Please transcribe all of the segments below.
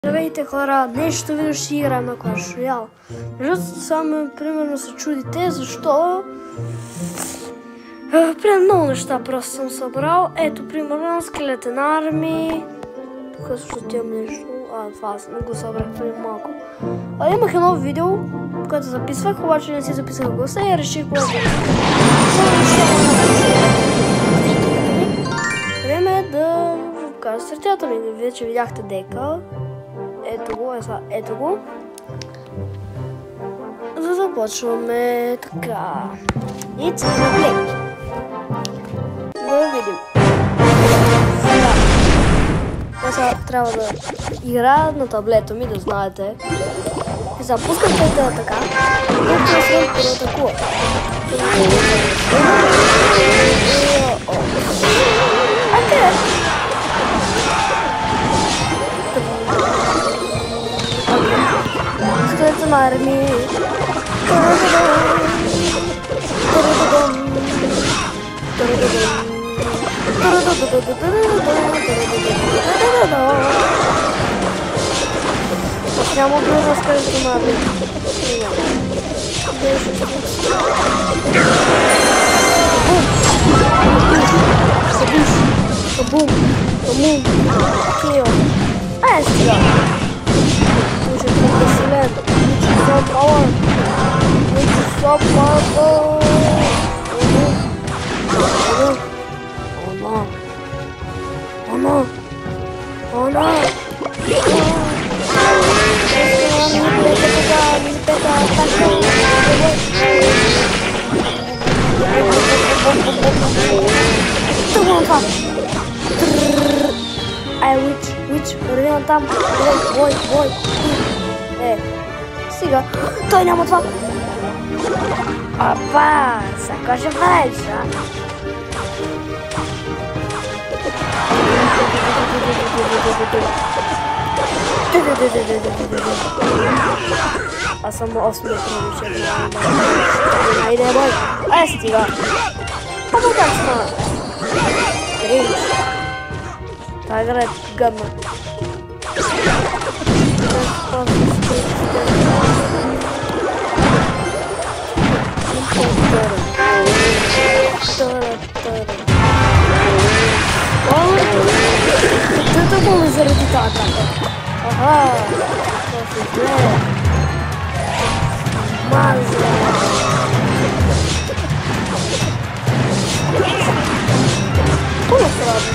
Здравейте хора, нещо видео ще играем на Clash Royale. Защото само примерно се чудите защо пред много неща просто съм събрал. Ето примерно скелетен армии. Тук също имам нещо. Това аз не го събрах преди малко. Имах едно видео, което записвах, обаче не си записах гласа и реших да време е да кажа сърцата ми. Вече видяхте дека. Ето го, ето го. Да започваме така. И цена плей. Да видим. Сега трябва да играя на таблета ми, да знаете. И запускате да така. Колкото е сред първо атакува. Скелетен армии. Няма да на скелетен армии. Бум! Бум! Кио! Сега! Which is so power. Which is so powerful. Oh no. Oh no. Oh no. Which, вървим там. Бой. Стига. Той няма това. Опа, сега ще правиш, Аз съм 8 минути. Айде, бой. Стига. Ама как стана? Рейдж. Тази игра е гадна. Тъто го заради тази атака. Аха, това се гледа. Маза. Какво направи?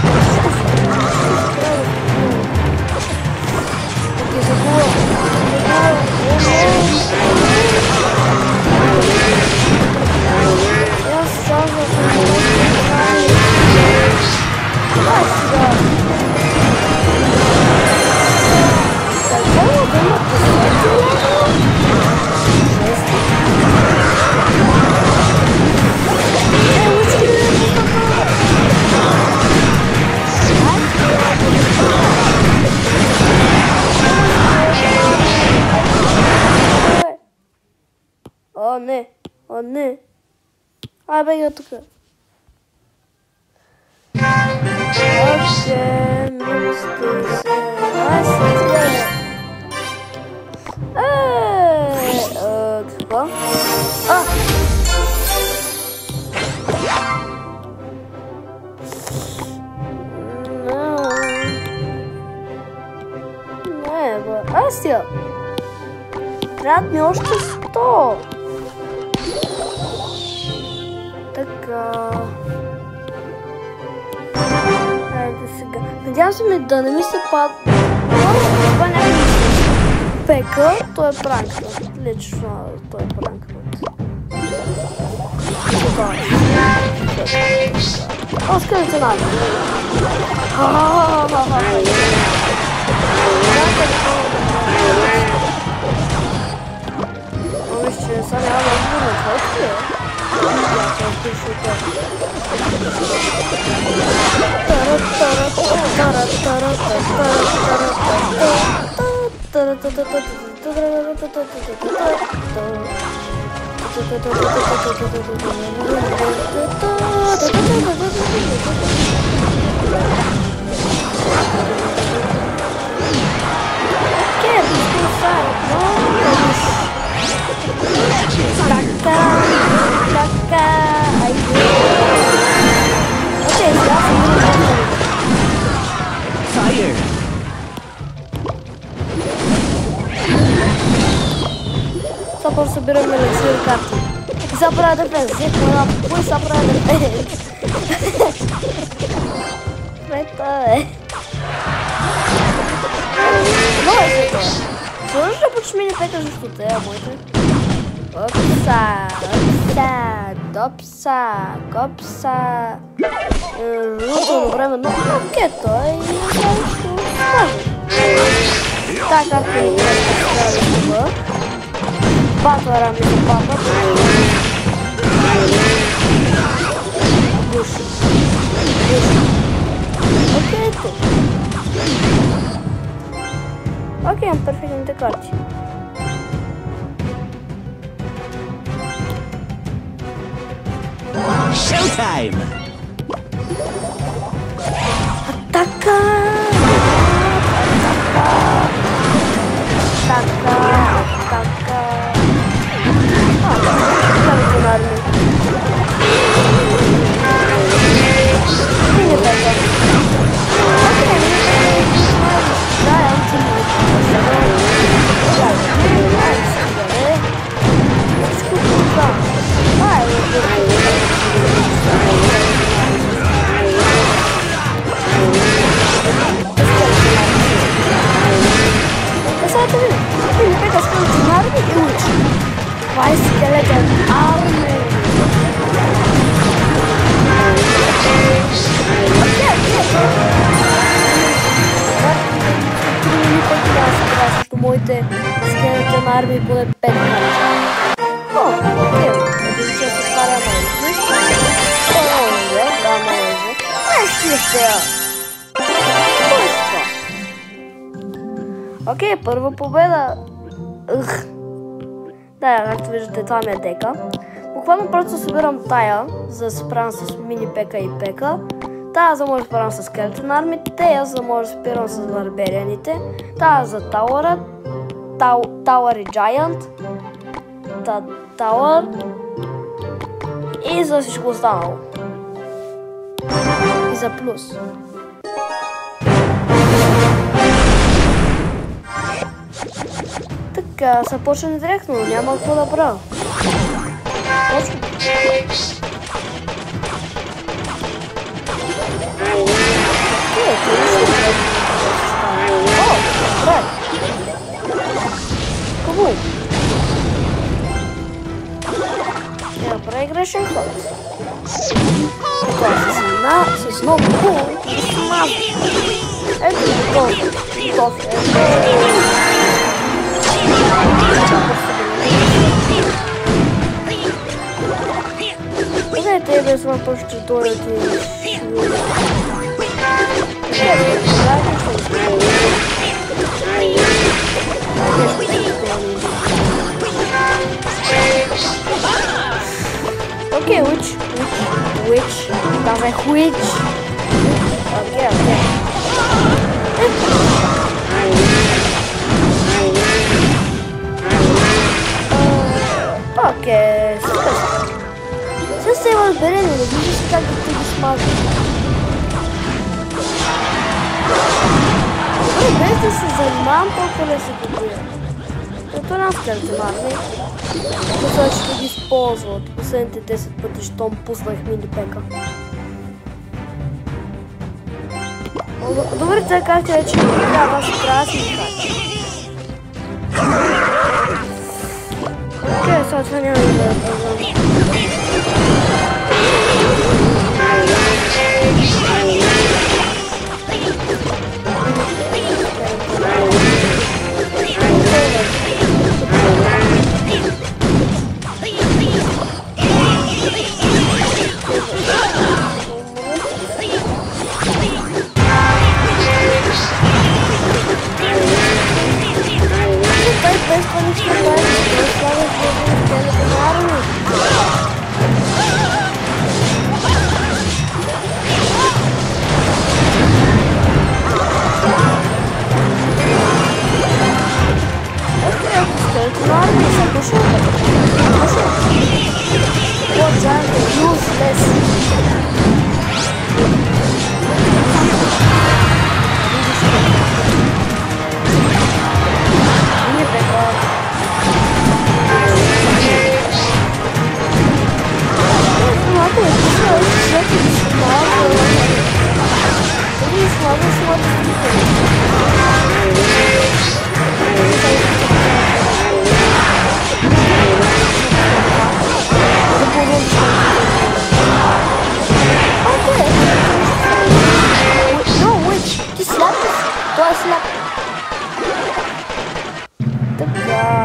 О, не. Ай, бега тука. Окей, мисте се. Какво? Не, бе. Стига. Трябват ми още 100. Така. Хайде сега. Надявам се ми да не ми се пада. Това няма да се пека. Той е пранкнат. Лично той е пранкнат. О, скелетен армии. Вижте, сега няма да бъде това ли? Сега просто събираме елексири карти. И сега правя дефенс. Взехме една кой сега правя дефенс. Мета е. Много е се това. Сложиш да почеш мини пека защото те, моите. Копса. Рутно време, но пакето е и не знам, що скажа. Така както ни трябва да бъда. Батвара ми се папа. Буш. Окей, тук. Окей, имам перфектните карти. Showtime! Атака! Vai skeleton army. Срещу моите скелетен армии поне 5 карти. О, окей. Един че се отваря малко. Много е, да, много е. Не си ще. Кой е това? Окей, първа победа. Да, както виждате, това ми е дека. Буквално просто събирам тая, за да се справям с мини пека и пека. Тая, за да може да справям с скелетен армите, тея, за да може да спирам с барберианите. Тая за тауъра, тауър и джайант, тауър и за всичко останало. И за плюс. Така, са почне директно, но няма какво да правя. Точно. О, добре. Кому? Добре, грешен ход. Така, с много хубаво и смаза. Ето готов. Те без въпрос ще дойдат и окей, which? Казах which. Окей. Окей, сега се има разбере, не виждаш как да ти ги смазва. Добре, без да се занимавам, толкова не се добира. Като няма скелетен армия. Това ще ги използва от последните 10 пъти, щом пуснах мини пека. Добре, сега карти вече не трябва, аз трябва да си ги карти. Окей, сега това няма да бъде.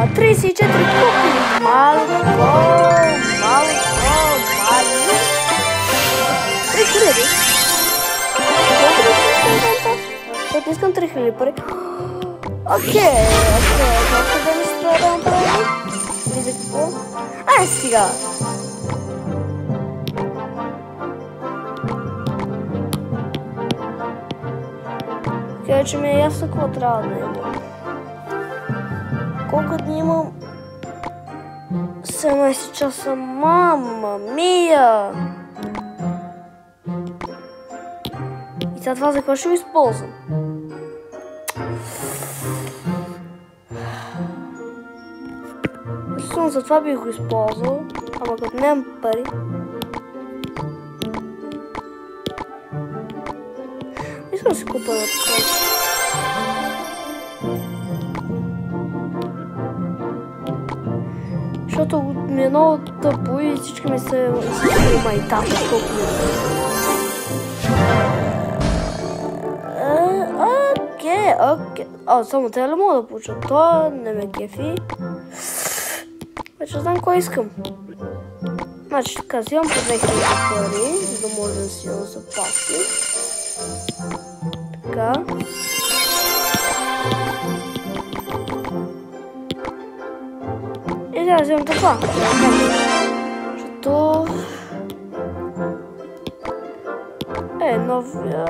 34 купи. Малко. 3000. Колко не искам 3000 пари. Окей. Колко да ми се трябва да направим? Вижда какво? Ай, стига. Така че ми е ясно какво трябва да имам. Колко дни имам? 17 часа, мама мия! И сега това за какво ще го използвам? Защото за това бих го използвал, ама като нямам пари. Искам да си купа на това. Защото ми е много тъпо и всички ми се майтата, колко ми е. Окей. Само те ли мога да получа? Това не ме кефи. Вече знам кой искам. Значи така, взимам по 2000 пари, за да може да си имам запаси. Така. И сега взимам това. Защото... новия...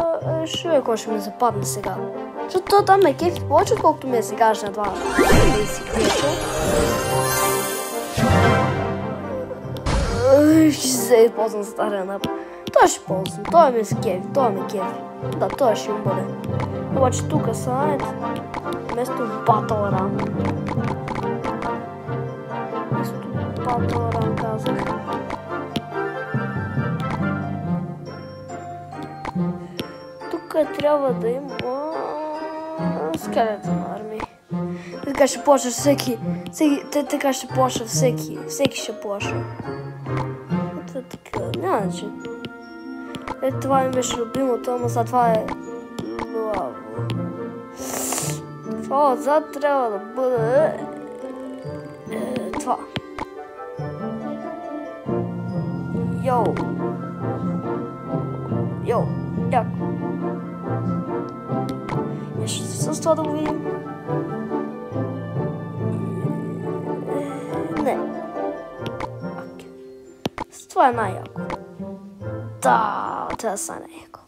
Ще е кой ще ми западне сега. Защото там ме кефи повече, отколкото ми е сегашния това. Ще се използвам стария наб. Той ще ползвам. Той ми се кефи. Той ме кефи. Да, той ще им бъде. Обаче тук са, ето. Вместо Battle Run. Вместо Battle Run казах. Тук трябва да има... скелетна армия. Така ще плаша всеки. Така ще плаша всеки. Всеки ще плаша. Това така, няма начин. Ето това ми беше любимото, ама сега това е... Лаво. Това отзад трябва да бъде... това. Йоу. Яко. Ще с това да го видим. Не. С това е най-яко. Да, това са най-яко.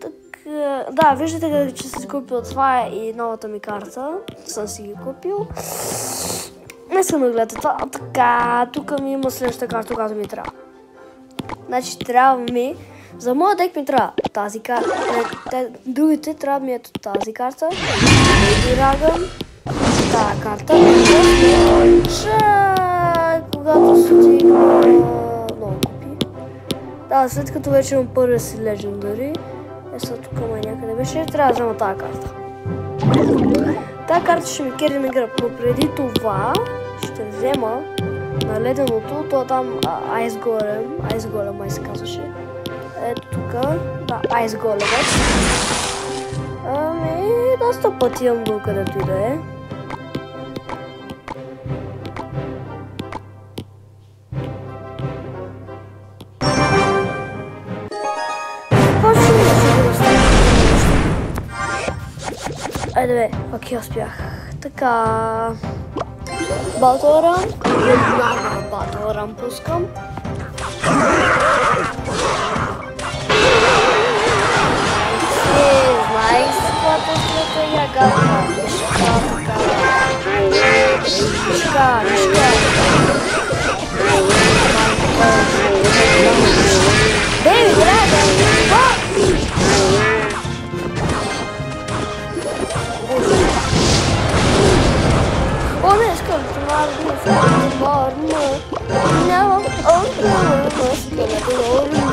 Така, да, виждате, че съм си купил това и новата ми карта. Съм си ги купил. Не искам да гледате това. Така, тук ми има следващата карта, която ми трябва. Значи трябва ми... За моя дек ми трябва тази карта. Другите трябва ми ето тази карта. Dragon. Тази карта. Когато стигна много купи. Да, след като вече имам първия си Legendary. Сега тук някъде беше. Трябва да взема тази карта. Тази карта ще ми кери на гръб. Но преди това ще взема на леденото. То там Ice Golem май се казваше. Ето тук, да, Ice Golem. Доста пъти имам до където и да е. Айде бе, окей, успях. Така... Battle Run. Веднага Battle Run пускам. Знаеш каквото след я гадна. Мишка. Бей, Dragon! О, не, скелетна армия. Нямам скелетна армия.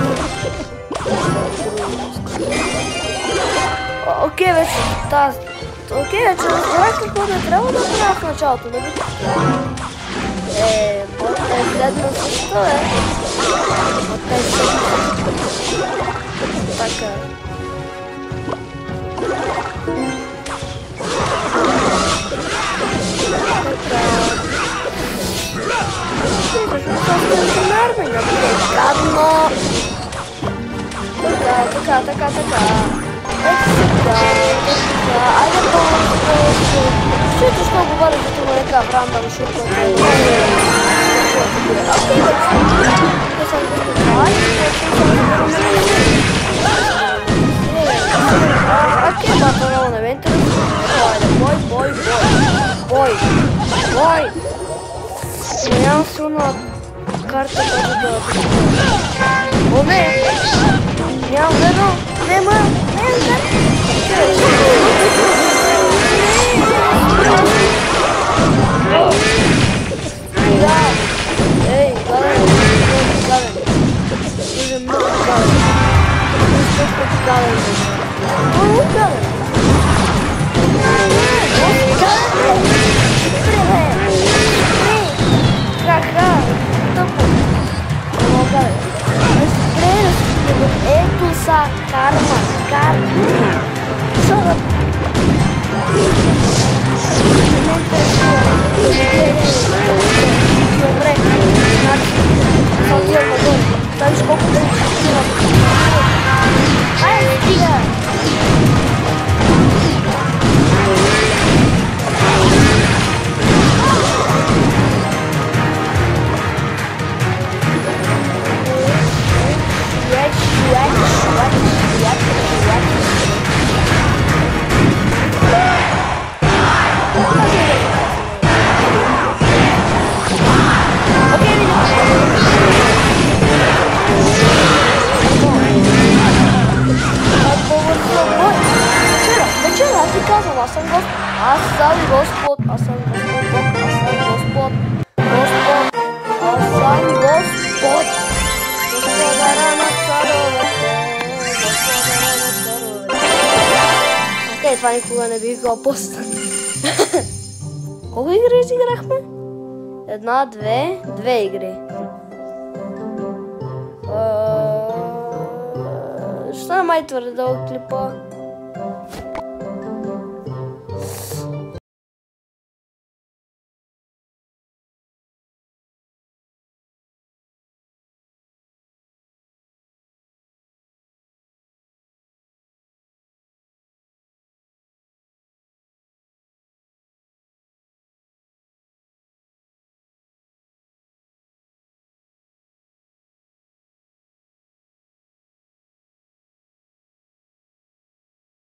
Окей, вече тази. Окей, вече разбрах какво не трябва да правя в началото, нали? Моята е следна също, Моята е следна. Така. Гадно! Така. Ето сега. Айде по-скоро. Чуйте, що говоря за това нека в рандъм, защото е окей, бе, съм го спокой. Окей, бата, много не ме интересува. Бой! Нямам силна карта, която да... О, не! Нямам ведно! Нема! Ей, гаден! Дуже много гаден! Много гаден! Ето са карма. Шорът. Добре. Отивам надолу. Знаеш колко да отивам. Айде, стига! Аз съм Господ. Окей, това никога не бих го пуснал. Колко игри изиграхме? Една, две игри. Ще стане май твърде дълъг клипа.